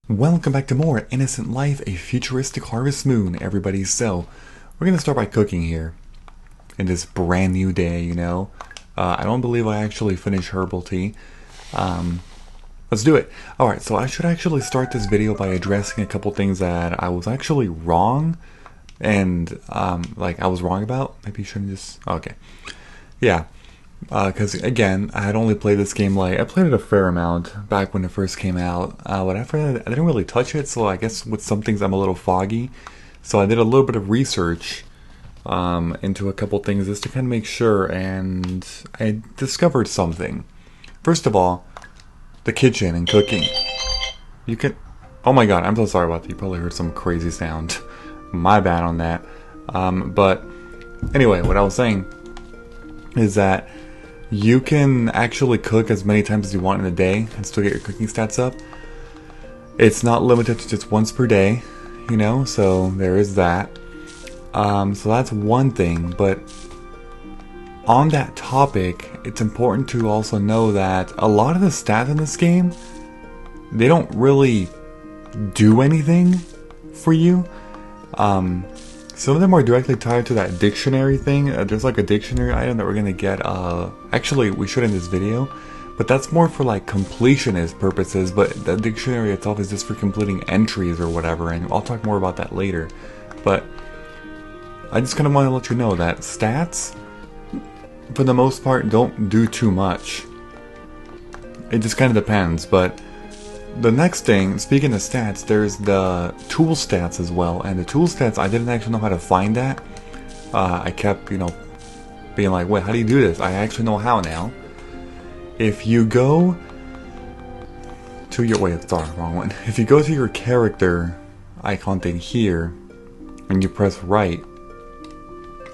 Welcome back to more Innocent Life, a futuristic harvest moon, everybody. So, we're going to start by cooking here. In this brand new day, you know. I don't believe I actually finished herbal tea. Let's do it. Alright, so I should actually start this video by addressing a couple things that I was actually wrong. And, I was wrong about. Maybe you shouldn't just... Okay. Yeah. Because, again, I had only played this game I played it a fair amount back when it first came out. But after that, I didn't really touch it, so I guess with some things I'm a little foggy. So I did a little bit of research into a couple things just to kind of make sure, and I discovered something. First of all, the kitchen and cooking. You can... Oh my god, I'm so sorry about that. You probably heard some crazy sound. My bad on that. But anyway, what I was saying is that you can actually cook as many times as you want in a day and still get your cooking stats up. It's not limited to just once per day, you know, so there is that. So that's one thing, but on that topic, it's important to also know that a lot of the stats in this game, they don't really do anything for you. Some of them are directly tied to that dictionary thing. There's like a dictionary item that we're gonna get, actually we should in this video, but that's more for like completionist purposes, but the dictionary itself is just for completing entries or whatever, and I'll talk more about that later. But I just kind of want to let you know that stats, for the most part, don't do too much. It just kind of depends, but the next thing, speaking of stats, there's the tool stats as well, and the tool stats, I didn't actually know how to find that. I kept, being like, wait, how do you do this? I actually know how now. If you go to your, wait, sorry, wrong one. If you go to your character icon thing here, and you press right,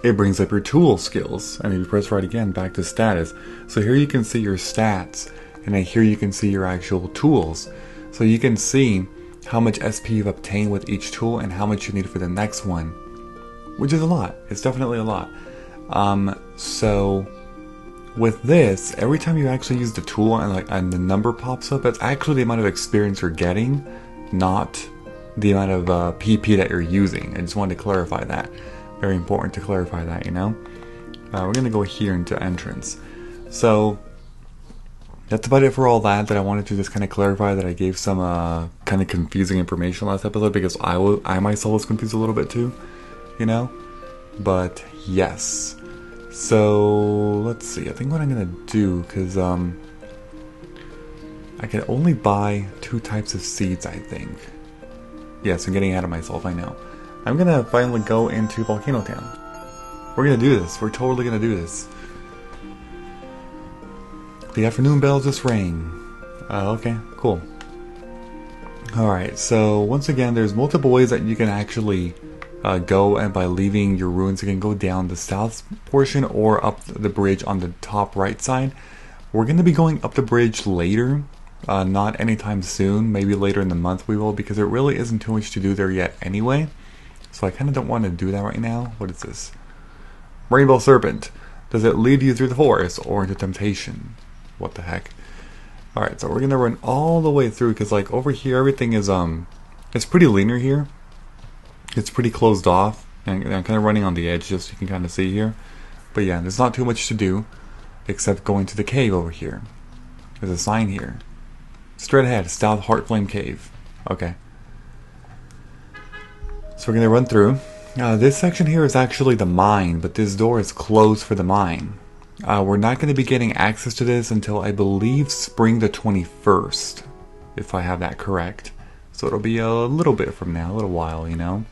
it brings up your tool skills, and if you press right again, back to status. So here you can see your stats, and then here you can see your actual tools. So you can see how much SP you've obtained with each tool and how much you need for the next one, which is a lot. It's definitely a lot. So with this, every time you actually use the tool and the number pops up, it's actually the amount of experience you're getting, not the amount of PP that you're using. I just wanted to clarify that. Very important to clarify that, you know. We're gonna go here into entrance. So that's about it for all that I wanted to just kind of clarify, that I gave some kind of confusing information last episode, because I myself was confused a little bit too, you know. But yes. So let's see. I think what I'm gonna do, because I can only buy 2 types of seeds, I think. Yes, I'm getting ahead of myself, I know. I'm gonna finally go into Volcano Town. We're gonna do this. We're totally gonna do this. The afternoon bell just rang. Okay, cool. Alright, so once again, there's multiple ways that you can actually go, and by leaving your ruins, you can go down the south portion or up the bridge on the top right side. We're gonna be going up the bridge later. Not anytime soon. Maybe later in the month we will, because there really isn't too much to do there yet anyway. So I kind of don't want to do that right now. What is this? Rainbow Serpent. Does it lead you through the forest or into temptation? What the heck? Alright, so we're going to run all the way through, because like over here everything is, it's pretty linear here. It's pretty closed off. And I'm kind of running on the edge just so you can kind of see here. But yeah, there's not too much to do except going to the cave over here. There's a sign here. Straight ahead, South Heartflame Cave. Okay. So we're going to run through. This section here is actually the mine, but this door is closed for the mine. We're not going to be getting access to this until, I believe, spring the 21st, if I have that correct. So it'll be a little bit from now, a little while, you know.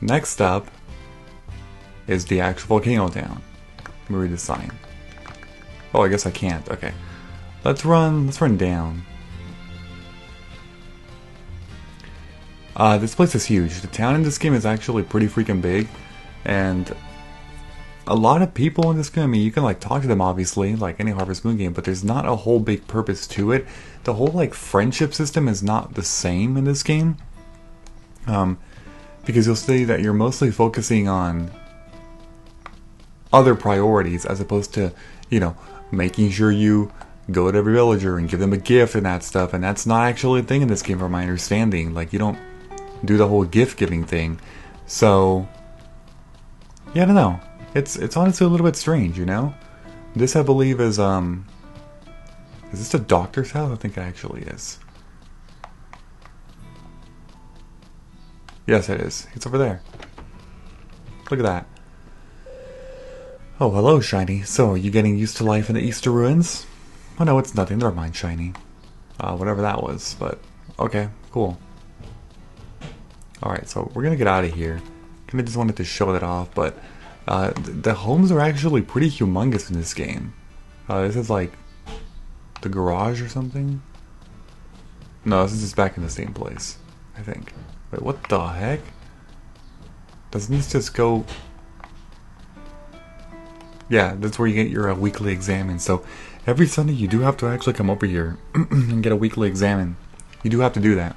Next up is the actual Volcano Town. Let me read the sign. Oh, I guess I can't. Okay. Let's run down. This place is huge. The town in this game is actually pretty freaking big, and a lot of people in this game, I mean, you can like talk to them obviously, like any Harvest Moon game, but there's not a whole big purpose to it. The whole like friendship system is not the same in this game, because you'll see that you're mostly focusing on other priorities as opposed to, you know, making sure you go to every villager and give them a gift and that stuff, and that's not actually a thing in this game from my understanding. Like, you don't do the whole gift giving thing. So yeah, I don't know. It's honestly a little bit strange, you know? This, I believe, is this the doctor's house? I think it actually is. Yes, it is. It's over there. Look at that. Oh, hello, Shiny. So, are you getting used to life in the Easter ruins? Oh no, it's nothing. Never mind, Shiny. Whatever that was, but okay, cool. Alright, so we're gonna get out of here. Kinda just wanted to show that off, but the homes are actually pretty humongous in this game. This is like the garage or something? No, this is just back in the same place, I think. Wait, what the heck? Doesn't this just go... Yeah, that's where you get your weekly examine. So every Sunday you do have to actually come over here and get a weekly examine. You do have to do that.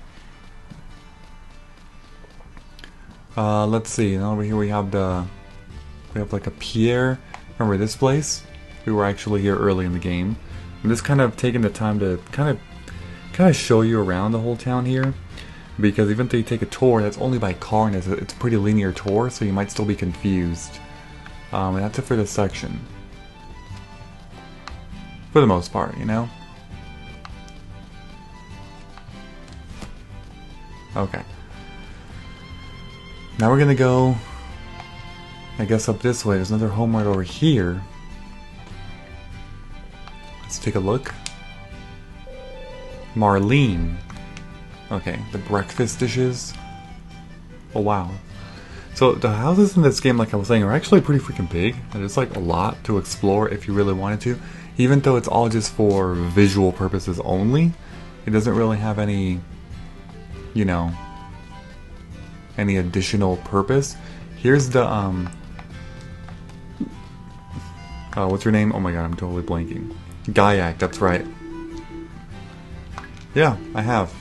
Let's see. And over here we have like a pier. Remember this place? We were actually here early in the game. I'm just kind of taking the time to kind of show you around the whole town here, because even though you take a tour, that's only by car, and it's a pretty linear tour, so you might still be confused. And that's it for this section. For the most part, you know? Okay. Now we're gonna go, I guess, up this way. There's another home right over here. Let's take a look. Marlene. Okay, the breakfast dishes. Oh wow. So the houses in this game, like I was saying, are actually pretty freaking big. And there's like a lot to explore if you really wanted to. Even though it's all just for visual purposes only, it doesn't really have any, you know, any additional purpose. Here's the what's your name? Oh my god, I'm totally blanking. Gaiac, that's right. Yeah, I have.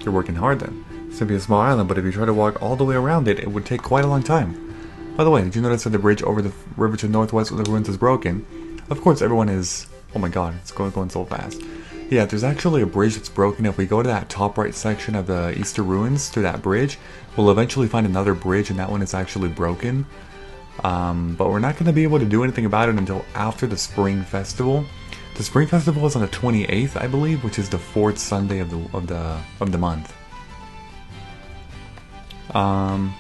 You're working hard then. It's gonna be a small island, but if you try to walk all the way around it, it would take quite a long time. By the way, did you notice that the bridge over the river to the northwest of the ruins is broken? Of course, everyone is... Oh my god, it's going so fast. Yeah, there's actually a bridge that's broken. If we go to that top right section of the Easter ruins, through that bridge, we'll eventually find another bridge, and that one is actually broken. But we're not going to be able to do anything about it until after the Spring Festival. The Spring Festival is on the 28th, I believe, which is the 4th Sunday of the month. Can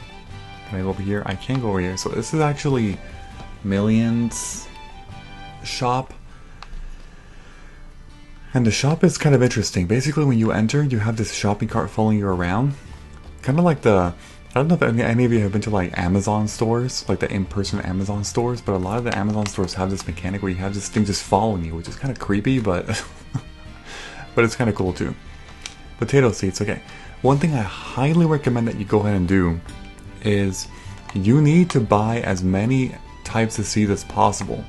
I go over here? I can go over here. So this is actually Million's shop. And the shop is kind of interesting. Basically, when you enter, you have this shopping cart following you around. Kind of like the... I don't know if any of you have been to like Amazon stores, like the in-person Amazon stores, but a lot of the Amazon stores have this mechanic where you have this thing just following you, which is kind of creepy, but but it's kind of cool too. Potato seeds, okay. One thing I highly recommend that you go ahead and do is you need to buy as many types of seeds as possible.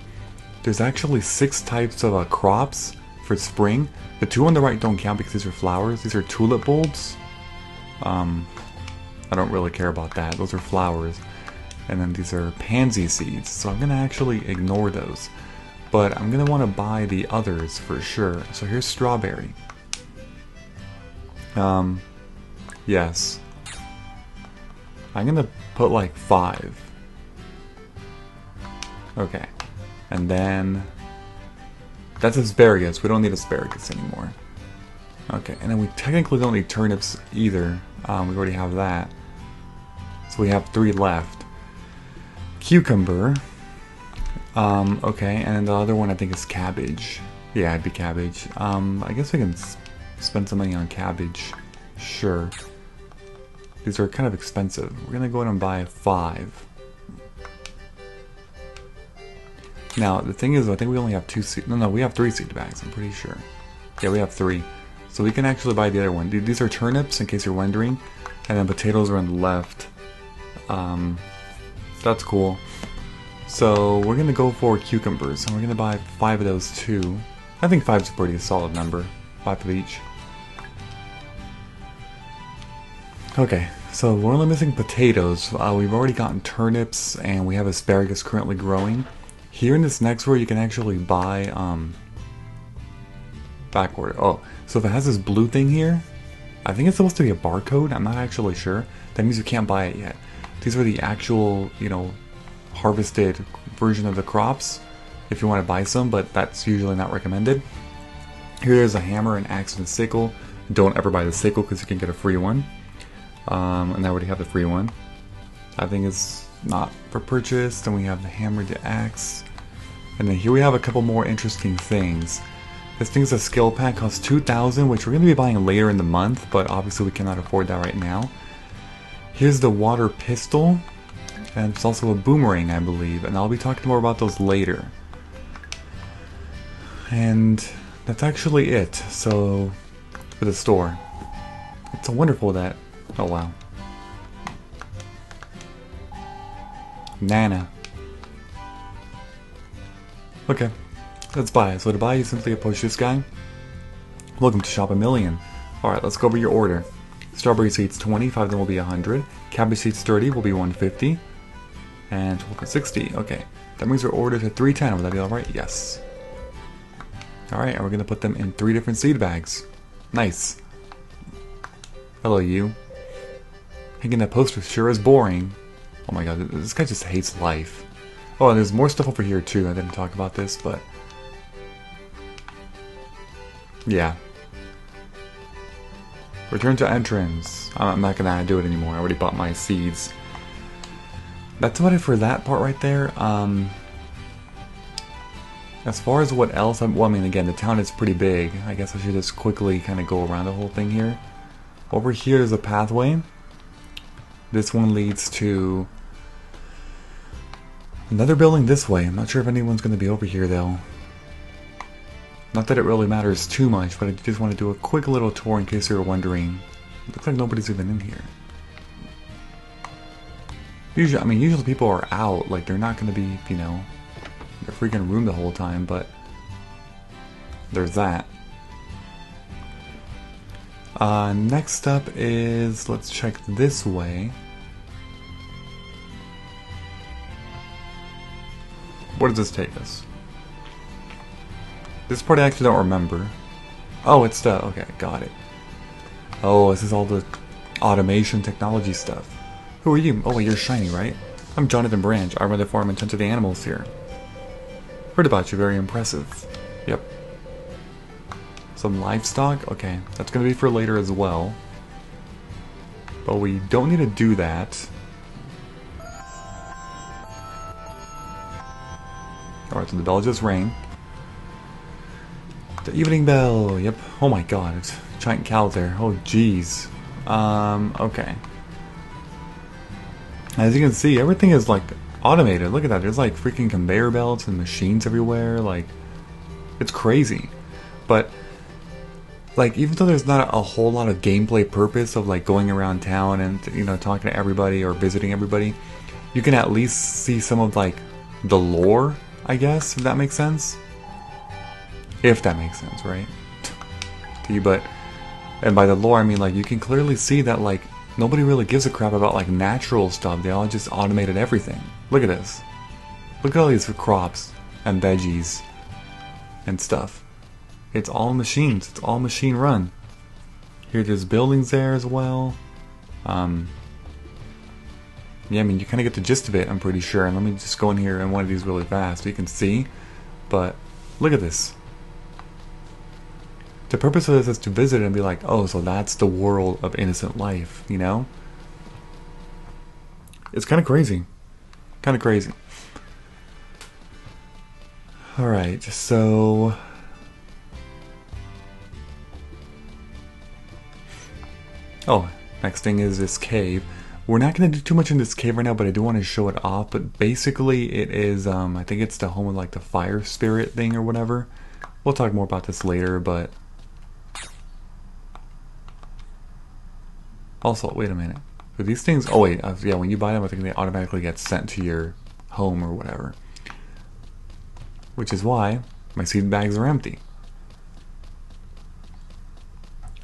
There's actually 6 types of crops for spring. The 2 on the right don't count because these are flowers. These are tulip bulbs. I don't really care about that. Those are flowers. And then these are pansy seeds. So I'm going to actually ignore those. But I'm going to want to buy the others for sure. So here's strawberry. Yes. I'm going to put like 5. Okay. And then... That's asparagus. We don't need asparagus anymore. Okay, and then we technically don't need turnips either. We already have that. So we have 3 left. Cucumber. Okay, and the other one I think is cabbage. Yeah, it'd be cabbage. I guess we can spend some money on cabbage. Sure. These are kind of expensive. We're gonna go ahead and buy 5. Now, the thing is, I think we only have 2 seed... No, we have 3 seed bags, I'm pretty sure. Yeah, we have 3. So we can actually buy the other one. These are turnips, in case you're wondering. And then potatoes are on the left. That's cool. So we're going to go for cucumbers. And we're going to buy 5 of those too. I think 5 is a pretty solid number. 5 of each. Okay, so we're only missing potatoes. We've already gotten turnips, and we have asparagus currently growing. Here in this next row, you can actually buy Back order. Oh, so if it has this blue thing here, I think it's supposed to be a barcode. I'm not actually sure. That means you can't buy it yet. These are the actual, you know, harvested version of the crops if you want to buy some, but that's usually not recommended. Here there's a hammer, an axe, and a sickle. Don't ever buy the sickle because you can get a free one. And I already have the free one. I think it's not for purchase. Then we have the hammer, the axe. And then here we have a couple more interesting things. This thing's a skill pack, costs 2,000, which we're going to be buying later in the month, but obviously we cannot afford that right now. Here's the water pistol, and it's also a boomerang, I believe, and I'll be talking more about those later. And that's actually it, so, for the store. It's so wonderful that, oh wow. Nana. Okay. Let's buy it. So to buy, you simply approach this guy. Welcome to Shop A Million. Alright, let's go over your order. Strawberry seeds 20, 5 of them will be 100. Cabbage seeds 30 will be 150. And 12 for 60. Okay. That means our order to 310. Will that be alright? Yes. Alright, and we're going to put them in 3 different seed bags. Nice. Hello, you. Hanging that poster sure is boring. Oh my god, this guy just hates life. Oh, and there's more stuff over here too. I didn't talk about this, but... yeah. Return to entrance. I'm not gonna do it anymore. I already bought my seeds. That's about it for that part right there. As far as what else, well, I mean, again, the town is pretty big. I guess I should just quickly kind of go around the whole thing here. Over here is a pathway. This one leads to another building this way. I'm not sure if anyone's going to be over here, though. Not that it really matters too much, but I just want to do a quick little tour in case you were wondering. It looks like nobody's even in here. Usually people are out. Like, they're not going to be, you know, in their freaking room the whole time, but there's that. Next up is, let's check this way. Where does this take us? This part I actually don't remember. Oh, it's the... okay, got it. Oh, this is all the automation technology stuff. Who are you? Oh, wait, you're shiny, right? I'm Jonathan Branch. I run the farm and tend to the animals here. Heard about you. Very impressive. Yep. Some livestock? Okay, that's going to be for later as well. But we don't need to do that. Alright, so the bell just rang. The evening bell, yep. Oh my god, it's a giant cow there. Oh jeez. Okay. As you can see, everything is like automated. Look at that, there's like freaking conveyor belts and machines everywhere. Like, it's crazy. But, like, even though there's not a whole lot of gameplay purpose of like going around town and, you know, talking to everybody or visiting everybody, you can at least see some of like the lore, I guess, if that makes sense. If that makes sense, right? To you, but... and by the lore, I mean, like, you can clearly see that, like, nobody really gives a crap about, like, natural stuff. They all just automated everything. Look at this. Look at all these crops and veggies and stuff. It's all machines. It's all machine run. Here, there's buildings there as well. Yeah, I mean, you kind of get the gist of it, I'm pretty sure. And let me just go in here in one of these really fast so you can see. But, look at this. The purpose of this is to visit and be like, oh, so that's the world of innocent life, you know? It's kind of crazy. Kind of crazy. Alright, so... oh, next thing is this cave. We're not going to do too much in this cave right now, but I do want to show it off. But basically, it is, I think it's the home of like the fire spirit thing or whatever. We'll talk more about this later, but... also, wait a minute. For these things... oh wait, yeah, when you buy them, I think they automatically get sent to your home or whatever. Which is why my seed bags are empty.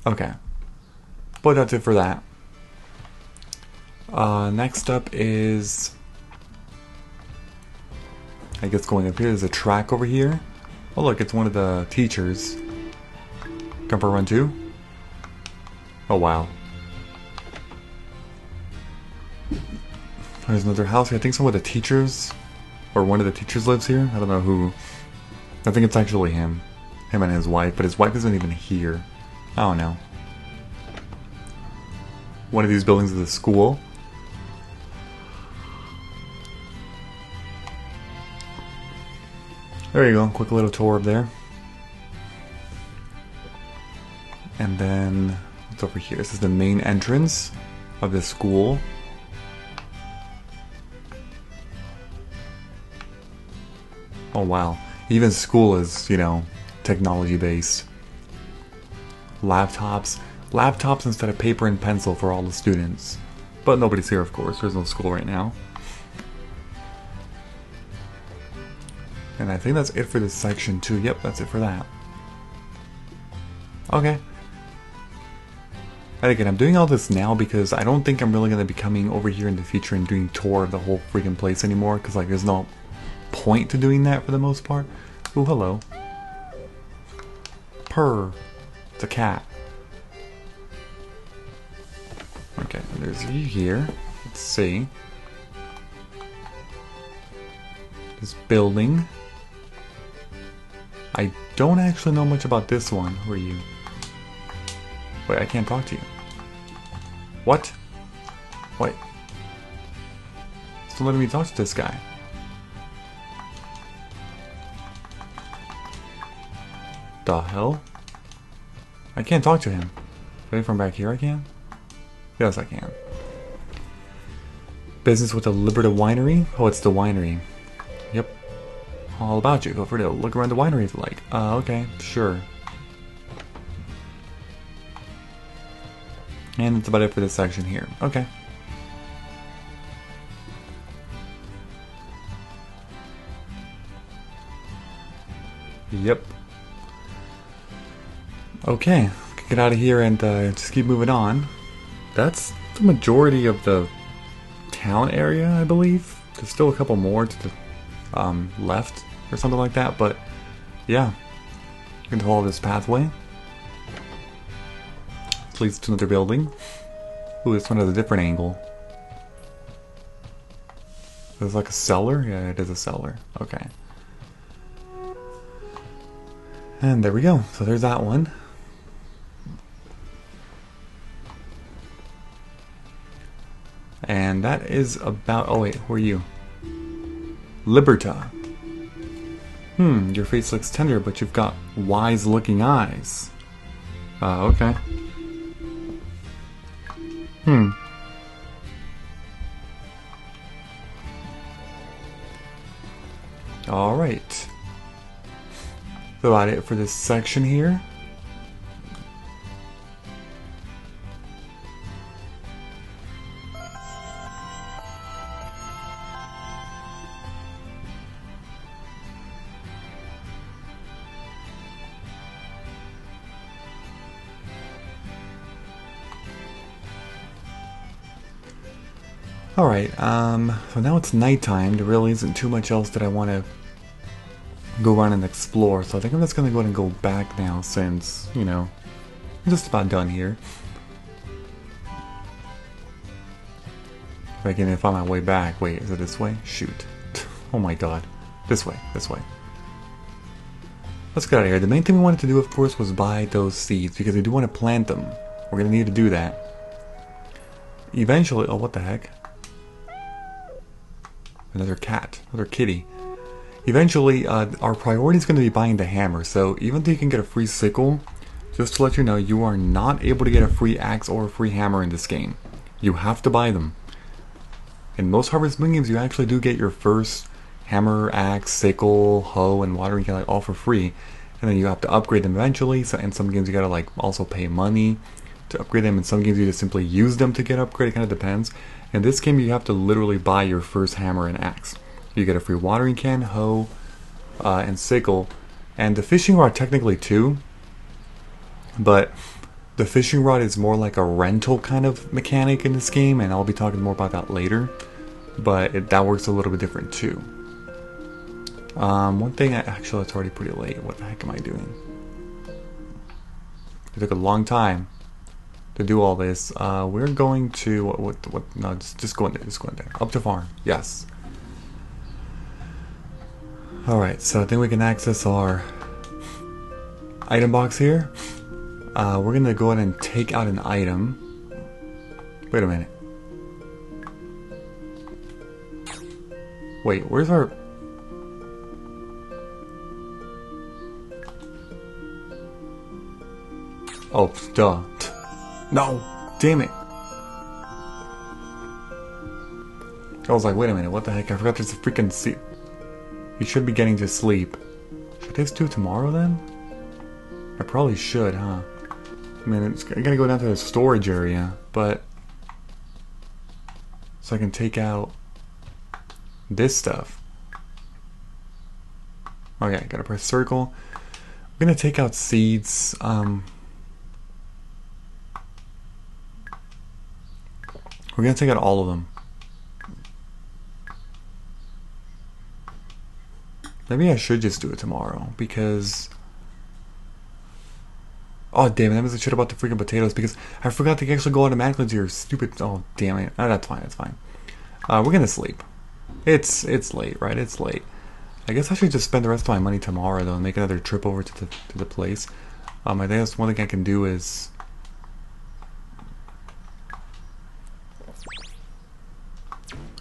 Okay. But that's it for that. Next up is... I guess going up here, there's a track over here. Oh look, it's one of the teachers. Come for a run too? Oh wow. There's another house. I think some of the teachers, or one of the teachers lives here. I don't know who. I think it's actually him. Him and his wife, but his wife isn't even here. I don't know. One of these buildings is a school. There you go, quick little tour up there. And then, what's over here? This is the main entrance of the school. Oh wow, even school is, you know, technology based. Laptops instead of paper and pencil for all the students. But nobody's here, of course, there's no school right now. And I think that's it for this section too. Yep, that's it for that. Okay. And again, I'm doing all this now because I don't think I'm really going to be coming over here in the future and doing tour of the whole freaking place anymore. Because like, there's no point to doing that for the most part. Ooh, hello. Purr. It's a cat. Okay, there's you here. Let's see. This building. I don't actually know much about this one. Who are you? Wait, I can't talk to you. What? Wait. Still letting me talk to this guy. The hell? I can't talk to him. Maybe from back here I can? Yes, I can. Business with the Liberta Winery? Oh, it's the winery. Yep. All about you. Go for it. Look around the winery if you like. Okay, sure. And that's about it for this section here. Okay. Yep. Okay, get out of here and just keep moving on. That's the majority of the town area, I believe. There's still a couple more to the left or something like that, but yeah. You can follow this pathway. It leads to another building. Ooh, this one has a different angle. Is it like a cellar? Yeah, it is a cellar. Okay. And there we go. So there's that one. And that is about... Oh wait, who are you? Liberta. Your face looks tender, but you've got wise-looking eyes. Okay. Alright. That's about it for this section here. Alright, so now it's nighttime. There really isn't too much else that I want to go around and explore, so I think I'm just going to go ahead and go back now since, you know, I'm just about done here. If I can find my way back. Wait, is it this way? Shoot. Oh my god. This way, this way. Let's get out of here. The main thing we wanted to do, of course, was buy those seeds, because we do want to plant them. We're going to need to do that. Eventually... Oh, what the heck? Another cat. Another kitty. Eventually, our priority is going to be buying the hammer. So, even though you can get a free sickle, just to let you know, you are not able to get a free axe or a free hammer in this game. You have to buy them. In most Harvest Moon games, you actually do get your first hammer, axe, sickle, hoe, and watering can all for free. And then you have to upgrade them eventually. So, in some games, you gotta like also pay money to upgrade them. In some games, you just simply use them to get upgraded. It kind of depends. In this game, you have to literally buy your first hammer and axe. You get a free watering can, hoe, and sickle. And the fishing rod technically too. But the fishing rod is more like a rental kind of mechanic in this game. And I'll be talking more about that later. But that works a little bit different too. One thing, actually it's already pretty late. What the heck am I doing? It took a long time to do all this. We're going to what? No, just go in there. Just go in there. Up to farm. Yes. All right. So I think we can access our item box here. We're gonna go ahead and take out an item. Wait a minute. Wait, where's our... Oh, duh. No! Damn it! I was like, wait a minute, what the heck? I forgot there's a freaking seat. You should be getting to sleep. Should this do tomorrow then? I probably should, huh? I mean, I gotta go down to the storage area, but... So I can take out this stuff. Okay, gotta press circle. We're gonna take out seeds. We're gonna take out all of them. Maybe I should just do it tomorrow because... Oh damn it, that means I should have bought the freaking potatoes because I forgot they actually go automatically to your stupid... Oh damn it. Oh, that's fine, that's fine. We're gonna sleep. It's late, right? It's late. I guess I should just spend the rest of my money tomorrow though and make another trip over to the place. I think that's one thing I can do is...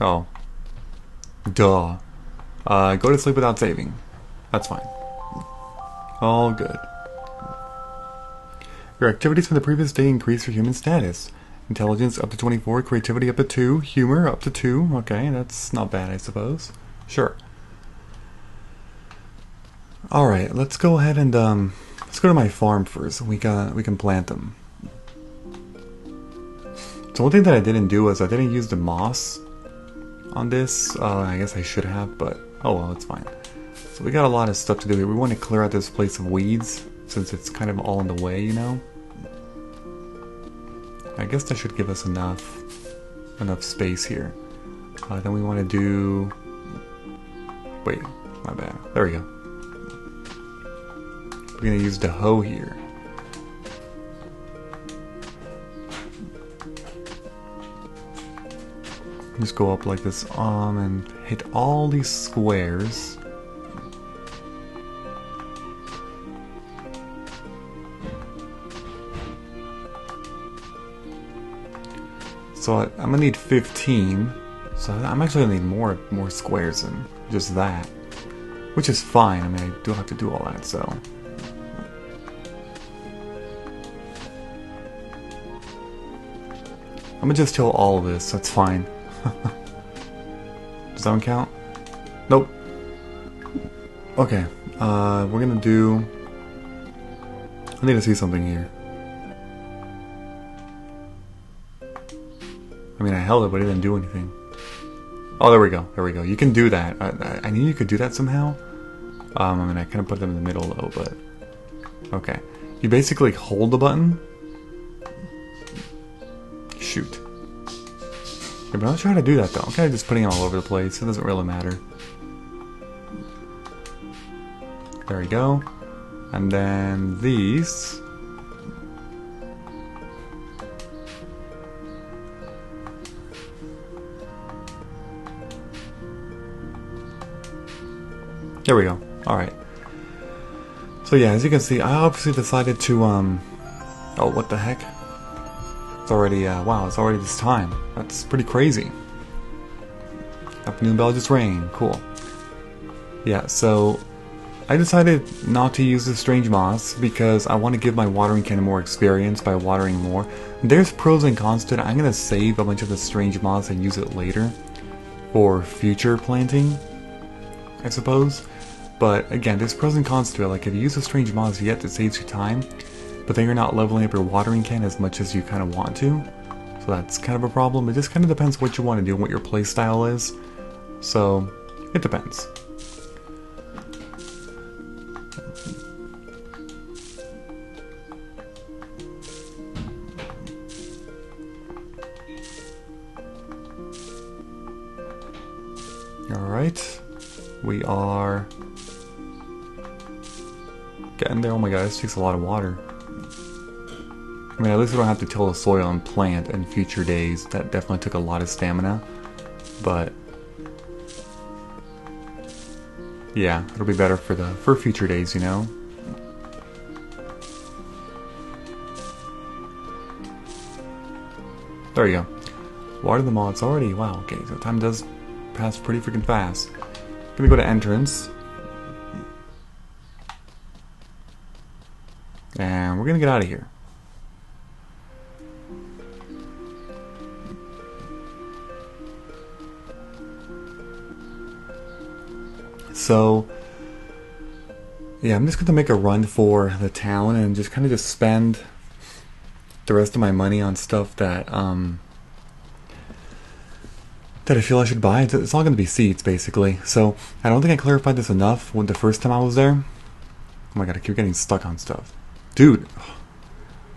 Oh. Duh. Go to sleep without saving. That's fine. All good. Your activities from the previous day increase your human status. Intelligence up to 24, creativity up to 2, humor up to 2. Okay, that's not bad, I suppose. Sure. Alright, let's go ahead and let's go to my farm first. We can plant them. So one thing that I didn't do was I didn't use the moss on this. I guess I should have, but oh well, it's fine. So we got a lot of stuff to do here. We want to clear out this place of weeds since it's kind of all in the way, you know. I guess that should give us enough space here. Then we want to do... Wait, my bad. There we go. We're going to use the hoe here. Just go up like this and hit all these squares. So I'm gonna need 15. So I'm actually gonna need more squares than just that, which is fine. I mean, I do have to do all that. So I'm gonna just till all of this. That's fine. Does that one count? Nope. Okay. We're gonna do... I need to see something here. I mean, I held it, but it didn't do anything. Oh, there we go. There we go. You can do that. I knew you could do that somehow. I mean, I kind of put them in the middle, though, but... Okay. You basically hold the button. Shoot. Yeah, but I'll try to do that, though. I'm kind of just putting them all over the place. It doesn't really matter. There we go. And then these... There we go. Alright. So yeah, as you can see, I obviously decided to, oh, what the heck? It's already, wow, it's already this time. That's pretty crazy. Afternoon bell just rang. Cool. Yeah, so I decided not to use the strange moss because I want to give my watering can more experience by watering more. There's pros and cons to it. I'm going to save a bunch of the strange moss and use it later for future planting, I suppose. But again, there's pros and cons to it. Like if you use a strange moss, yet it saves you time, but then you're not leveling up your watering can as much as you kind of want to. So that's kind of a problem. It just kind of depends what you want to do and what your play style is. So it depends. Alright. We are getting there. Oh my god, this takes a lot of water. I mean, at least we don't have to till the soil and plant in future days. That definitely took a lot of stamina. But yeah, it'll be better for future days, you know? There you go. Water the moths already. Wow, okay, so time does pass pretty freaking fast. Gonna go to entrance. And we're gonna get out of here. So, yeah, I'm just gonna make a run for the town and just kind of just spend the rest of my money on stuff that that I feel I should buy. It's all gonna be seeds, basically. So, I don't think I clarified this enough when the first time I was there. Oh my god, I keep getting stuck on stuff. Dude!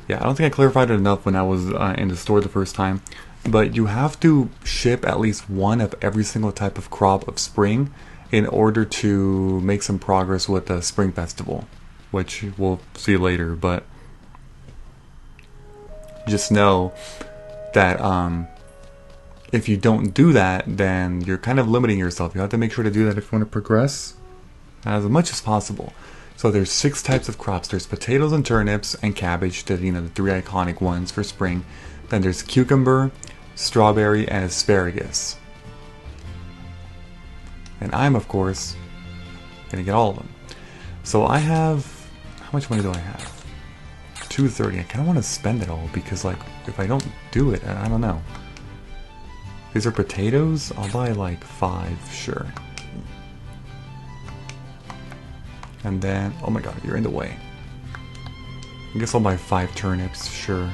Yeah, I don't think I clarified it enough when I was in the store the first time. But you have to ship at least one of every single type of crop of spring in order to make some progress with the Spring Festival, which we'll see later, but just know that if you don't do that, then you're kind of limiting yourself. You have to make sure to do that if you want to progress as much as possible. So there's 6 types of crops. There's potatoes and turnips and cabbage, the 3 iconic ones for spring. Then there's cucumber, strawberry, and asparagus. And I'm, of course, gonna get all of them. So I have... how much money do I have? $230. I kind of want to spend it all because, like, if I don't do it, I don't know. These are potatoes? I'll buy, like, 5, sure. And then... oh my god, you're in the way. I guess I'll buy 5 turnips, sure.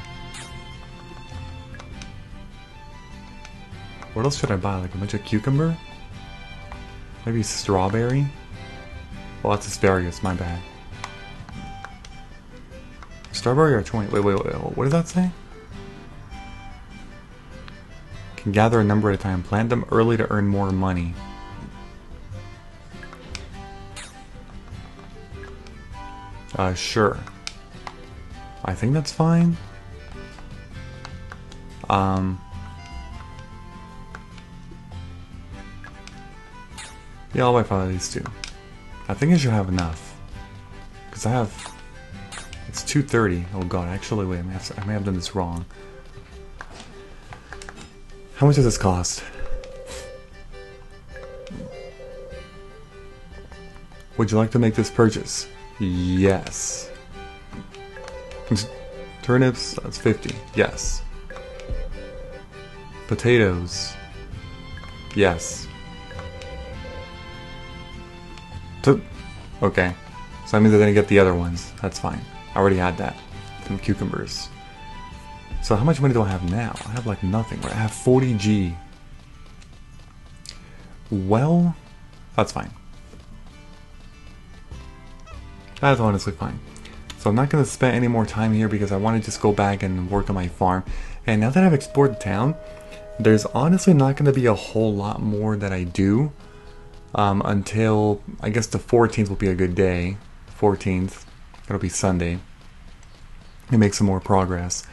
What else should I buy? Like, a bunch of cucumber? Maybe strawberry? Oh, that's asparagus, my bad. Strawberry or 20? Wait, what does that say? Can gather a number at a time. Plant them early to earn more money. Sure. I think that's fine. Yeah, I'll buy 5 of these too. I think I should have enough. Because I have... it's 230. Oh god, actually, wait, I may have done this wrong. How much does this cost? Would you like to make this purchase? Yes. Turnips, that's 50. Yes. Potatoes. Yes. Okay. So that means I'm gonna get the other ones. That's fine. I already had that. Some cucumbers. So how much money do I have now? I have like nothing. Right? I have 40G. Well, that's fine. That's honestly fine. So I'm not going to spend any more time here because I want to just go back and work on my farm. And now that I've explored the town, there's honestly not going to be a whole lot more that I do until, I guess the 14th will be a good day. 14th, it'll be Sunday. And make some more progress.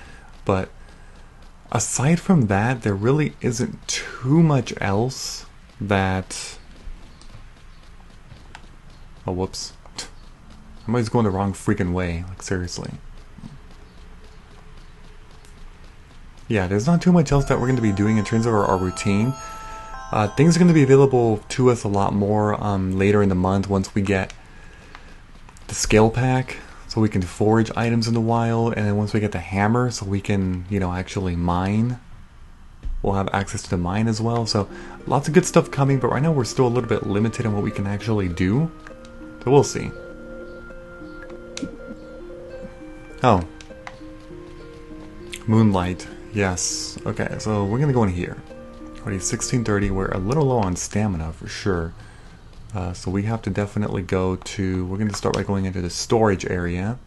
But aside from that, there really isn't too much else that... oh, whoops. I'm always going the wrong freaking way, like seriously. Yeah, there's not too much else that we're going to be doing in terms of our routine. Things are going to be available to us a lot more later in the month once we get the scale pack, so we can forage items in the wild, and then once we get the hammer, so we can, you know, actually mine. We'll have access to the mine as well, so lots of good stuff coming, but right now we're still a little bit limited in what we can actually do. So we'll see. Oh. Moonlight. Yes. Okay, so we're gonna go in here. Already 1630. We're a little low on stamina for sure. So we have to definitely go to... we're gonna start by going into the storage area.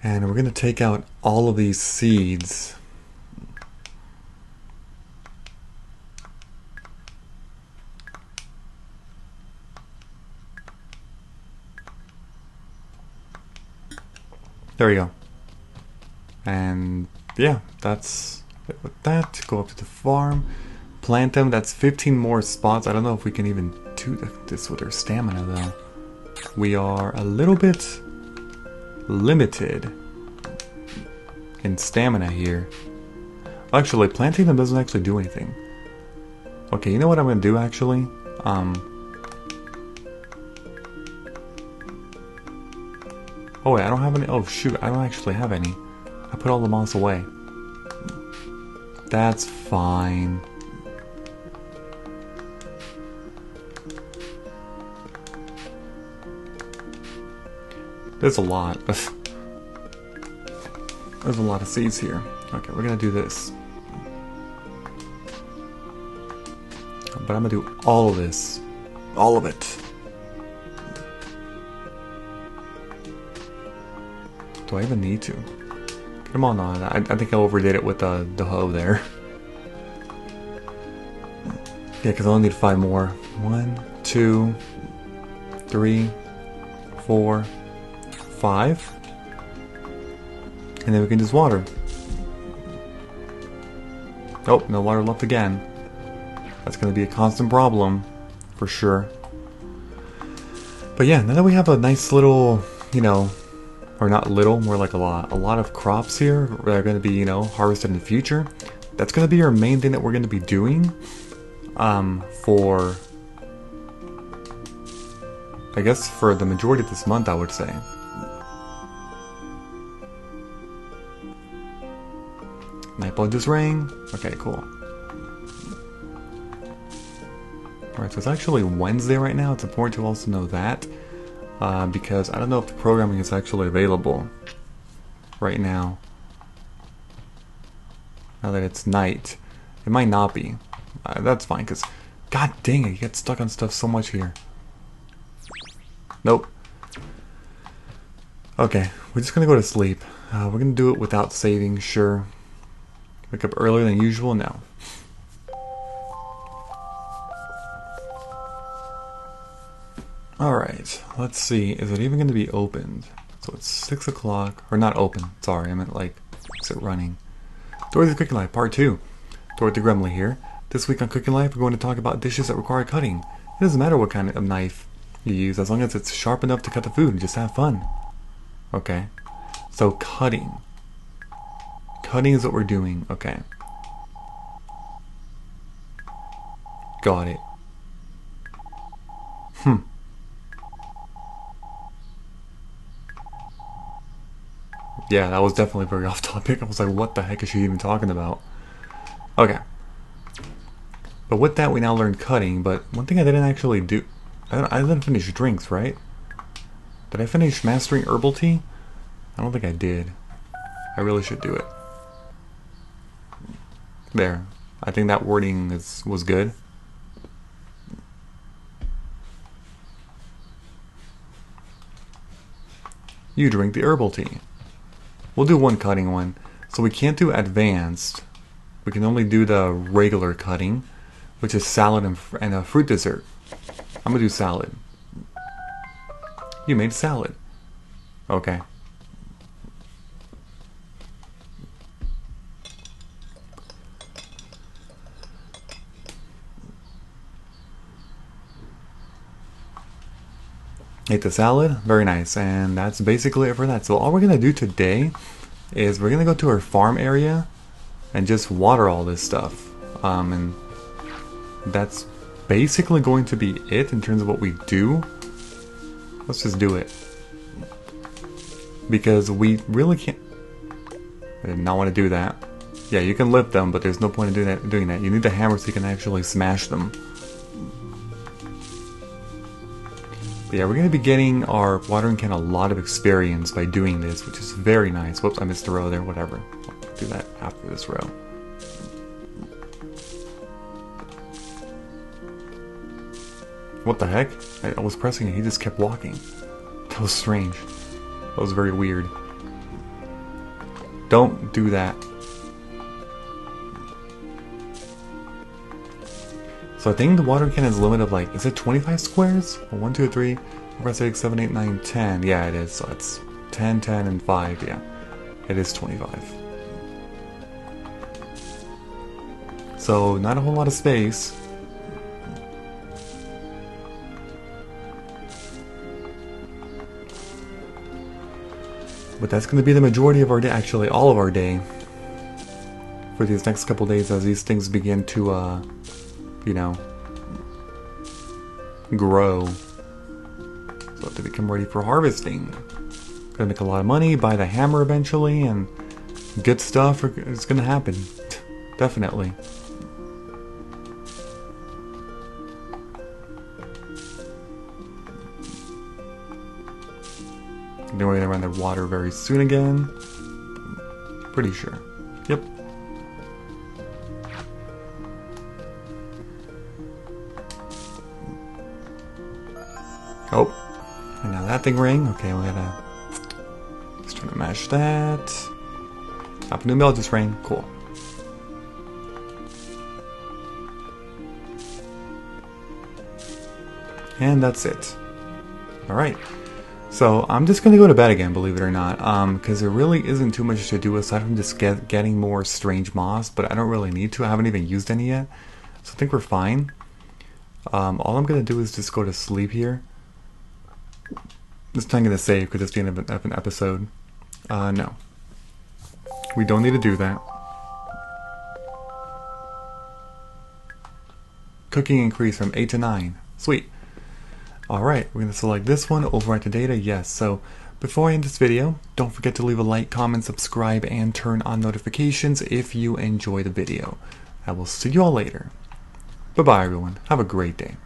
And we're gonna take out all of these seeds. There we go. And yeah, that's it with that. Go up to the farm, plant them. That's 15 more spots. I don't know if we can even do this with our stamina though. We are a little bit limited in stamina here. Actually, planting them doesn't actually do anything. Okay, you know what I'm gonna do actually? Oh wait, I don't have any. Oh shoot, I don't actually have any. I put all the moss away. That's fine. There's a lot. There's a lot of seeds here. Okay, we're gonna do this. But I'm gonna do all of this. All of it. Do I even need to? Come on, I think I overdid it with the hoe there. Yeah, because I only need 5 more. 1, 2, 3, 4, 5. And then we can just water. Oh, no water left again. That's going to be a constant problem, for sure. But yeah, now that we have a nice little, you know, or not little, more like a lot of crops here that are going to be, you know, harvested in the future. That's going to be our main thing that we're going to be doing for, I guess, for the majority of this month, I would say. Nightblood just rang. Okay, cool. Alright, so it's actually Wednesday right now. It's important to also know that. Because I don't know if the programming is actually available right now. Now that it's night. It might not be. That's fine, because god dang it, you get stuck on stuff so much here. Nope. Okay, we're just gonna go to sleep. We're gonna do it without saving, sure. Wake up earlier than usual? No. Alright, let's see. Is it even going to be opened? So it's 6 o'clock. Or not open, sorry. I meant like, is it running? Dorothy's Cooking Life, Part 2. Dorothy Gremley here. This week on Cooking Life, we're going to talk about dishes that require cutting. It doesn't matter what kind of knife you use, as long as it's sharp enough to cut the food and just have fun. Okay. So cutting. Cutting is what we're doing. Okay. Got it. Yeah, that was definitely very off topic. I was like, what the heck is she even talking about? Okay. But with that, we now learned cutting, but one thing I didn't actually do... I didn't finish drinks, right? Did I finish mastering herbal tea? I don't think I did. I really should do it. There. I think that wording was good. You drink the herbal tea. We'll do one cutting one. So we can't do advanced. We can only do the regular cutting, which is salad and a fruit dessert. I'm gonna do salad. You made salad. Okay. Ate the salad, very nice, and that's basically it for that. So all we're gonna do today is we're gonna go to our farm area and just water all this stuff, and that's basically going to be it in terms of what we do. Let's just do it because we really can't. I did not want to do that. Yeah, you can lift them, but there's no point in doing that. You need the hammer so you can actually smash them. But yeah, we're going to be getting our watering can a lot of experience by doing this, which is very nice. Whoops, I missed a row there, whatever. I'll do that after this row. What the heck? I was pressing it, he just kept walking. That was strange. That was very weird. Don't do that. So I think the watering can has a limit of is it 25 squares? 1, 2, 3, 4, 5, 6, 7, 8, 9, 10. Yeah, it is. So it's 10, 10, and 5. Yeah, it is 25. So, not a whole lot of space. But that's going to be the majority of our day, actually all of our day, for these next couple days as these things begin to, you know, grow. So to become ready for harvesting. Gonna make a lot of money, buy the hammer eventually, and good stuff is gonna happen. Definitely. Then we're gonna run the water very soon again. Pretty sure. Yep. Oh. And now that thing rang. Okay, we gotta just try to mash that. Top new mill just rang. Cool. And that's it. Alright. So, I'm just going to go to bed again, believe it or not, because there really isn't too much to do aside from just getting more strange moss, but I don't really need to. I haven't even used any yet, so I think we're fine. All I'm going to do is just go to sleep here. This time I'm going to save because it's the end of an episode. No. We don't need to do that. Cooking increase from 8 to 9. Sweet. Alright, we're going to select this one, overwrite the data, yes. So, before I end this video, don't forget to leave a like, comment, subscribe, and turn on notifications if you enjoy the video. I will see you all later. Bye-bye everyone, have a great day.